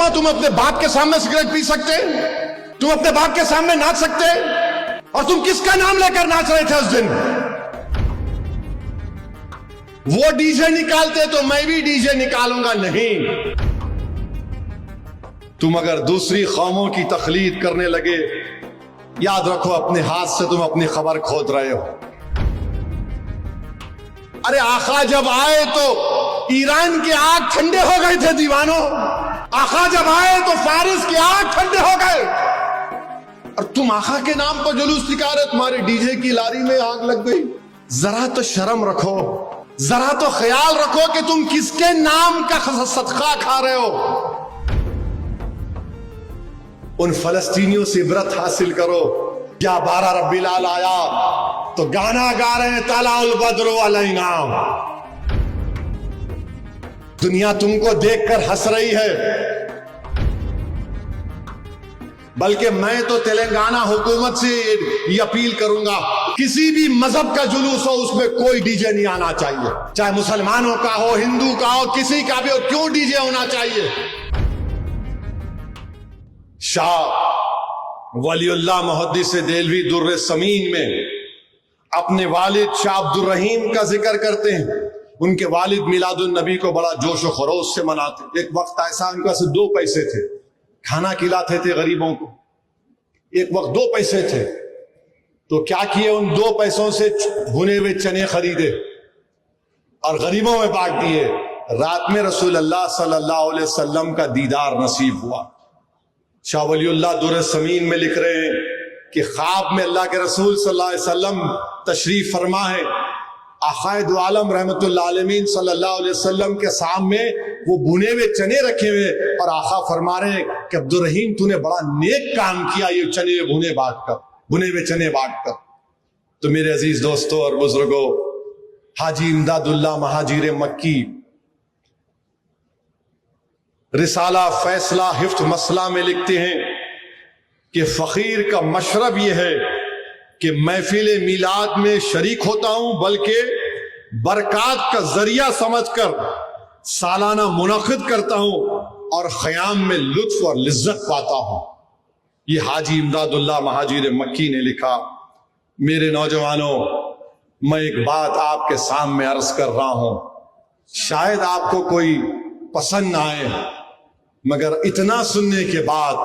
देखो, तुम अपने बाप के सामने सिगरेट पी सकते, तुम अपने बाप के सामने नाच सकते, और तुम किसका नाम लेकर नाच रहे थे उस दिन? वो डीजे निकालते तो मैं भी डीजे निकालूंगा नहीं। तुम अगर दूसरी कौमों की तकलीद करने लगे, याद रखो अपने हाथ से तुम अपनी खबर खोद रहे हो। अरे आका जब आए तो ईरान के आग ठंडे हो गए थे दीवानों, आका जब आए तो फारिस के आग ठंडे हो गए, और तुम आका के नाम पर जुलूस निकाले, तुम्हारे डीजे की लारी में आग लग गई। जरा तो शर्म रखो, जरा तो ख्याल रखो कि तुम किसके नाम का सदका खा रहे हो। उन फलस्तीनियों से इबरत हासिल करो। क्या 12 रब्बील आल आया तो गाना गा रहे हैं तलाउल बद्रु अलैना। दुनिया तुमको देखकर हंस रही है, बल्कि मैं तो तेलंगाना हुकूमत से ये अपील करूंगा, किसी भी मजहब का जुलूस हो उसमें कोई डीजे नहीं आना चाहिए, चाहे मुसलमानों का हो, हिंदू का हो, किसी का भी हो, क्यों डीजे होना चाहिए? शाह वलीउल्लाह मुहद्दिस देलवी दुर्र समीन में अपने वालिद शाह अब्दुल रहीम का जिक्र करते हैं। उनके वालिद मिलादुन नबी को बड़ा जोश व खरोश से मनाते। एक वक्त ऐसा उनके पास 2 पैसे थे, खाना खिलाते थे गरीबों को। एक वक्त 2 पैसे थे तो क्या किए, उन 2 पैसों से भुने हुए चने खरीदे और गरीबों में बांट दिए। रात में रसूल अल्लाह सल्लल्लाहु अलैहि वसल्लम का दीदार नसीब हुआ। शाह वलीउल्लाह दुर्र समीन में लिख रहे हैं कि ख्वाब में अल्लाह के रसूल सल्लल्लाहु अलैहि वसल्लम तशरीफ फरमा है। आक़ाए दो आलम रहमतुल्लाह अलैहि सल्लल्लाहु अलैहि वसल्लम के सामने वो भुने हुए चने रखे हुए, और आका फरमा रहे हैं कि अब्दुल रहीम तूने बड़ा नेक काम किया, ये चने भुने हुए चने बांट कर। तो मेरे अजीज दोस्तों और बुजुर्गों, हाजी इमदादुल्लाह महाजिर मक्की रिसाला फैसला हिफ्त मसला में लिखते हैं कि फकीर का मशरब यह है कि महफिल मिलाद में शरीक होता हूं, बल्कि बरक़ात का जरिया समझकर सालाना मुनक़िद करता हूं और ख़याम में लुत्फ और लिज्जत पाता हूं। ये हाजी इमदादुल्लाह महाजिर मक्की ने लिखा। मेरे नौजवानों, मैं एक बात आपके सामने अर्ज कर रहा हूं, शायद आपको कोई पसंद ना आए, मगर इतना सुनने के बाद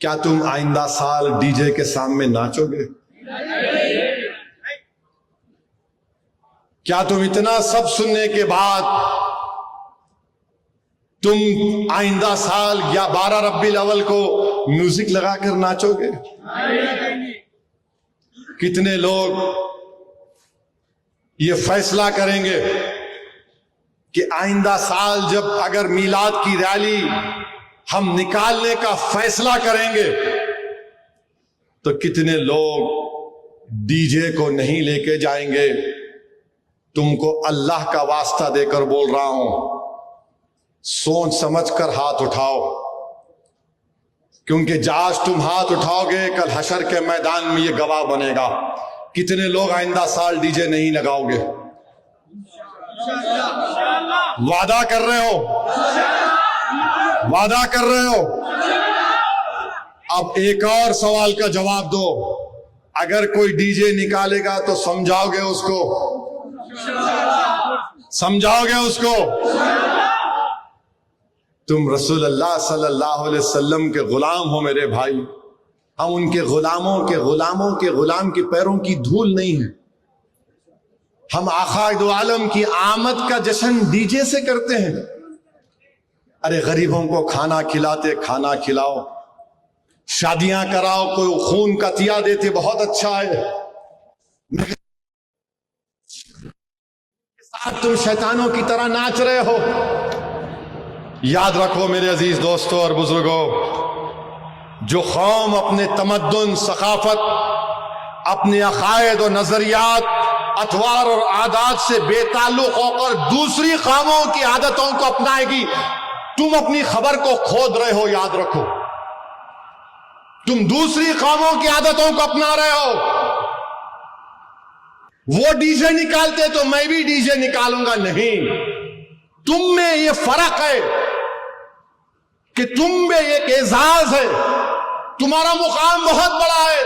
क्या तुम आइंदा साल डीजे के सामने नाचोगे? क्या तुम इतना सब सुनने के बाद तुम आइंदा साल या 12 रब्बील अव्वल को म्यूजिक लगाकर नाचोगे? कितने लोग ये फैसला करेंगे कि आइंदा साल जब अगर मीलाद की रैली हम निकालने का फैसला करेंगे तो कितने लोग डीजे को नहीं लेके जाएंगे? तुमको अल्लाह का वास्ता देकर बोल रहा हूं, सोच समझकर हाथ उठाओ, क्योंकि आज तुम हाथ उठाओगे कल हशर के मैदान में ये गवाह बनेगा। कितने लोग आइंदा साल डीजे नहीं लगाओगे? वादा कर रहे हो? वादा कर रहे हो? अब एक और सवाल का जवाब दो। अगर कोई डीजे निकालेगा तो समझाओगे उसको? समझाओगे उसको? तुम रसूल अल्लाह सल्लल्लाहु अलैहि वसल्लम के गुलाम हो मेरे भाई। हम उनके गुलामों के गुलाम के पैरों की धूल नहीं है। हम आक़ाए दो आलम की आमद का जश्न डीजे से करते हैं। अरे गरीबों को खाना खिलाते, खाना खिलाओ, शादियां कराओ, कोई खून का तिया देते, बहुत अच्छा है। साथ तुम शैतानों की तरह नाच रहे हो। याद रखो मेरे अजीज दोस्तों और बुजुर्गों, जो कौम अपने तमद्दुन, सकाफत, अपने अकायद और नजरियात, अतवार और आदात से बेताल्लुक होकर दूसरी कौमों की आदतों को अपनाएगी, तुम अपनी खबर को खोद रहे हो। याद रखो, तुम दूसरी कौमों की आदतों को अपना रहे हो। वो डीजे निकालते तो मैं भी डीजे निकालूंगा नहीं। तुम में ये फर्क है कि तुम में एक एजाज है, तुम्हारा मुकाम बहुत बड़ा है,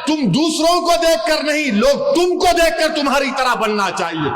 तुम दूसरों को देखकर नहीं, लोग तुमको देखकर तुम्हारी तरह बनना चाहिए।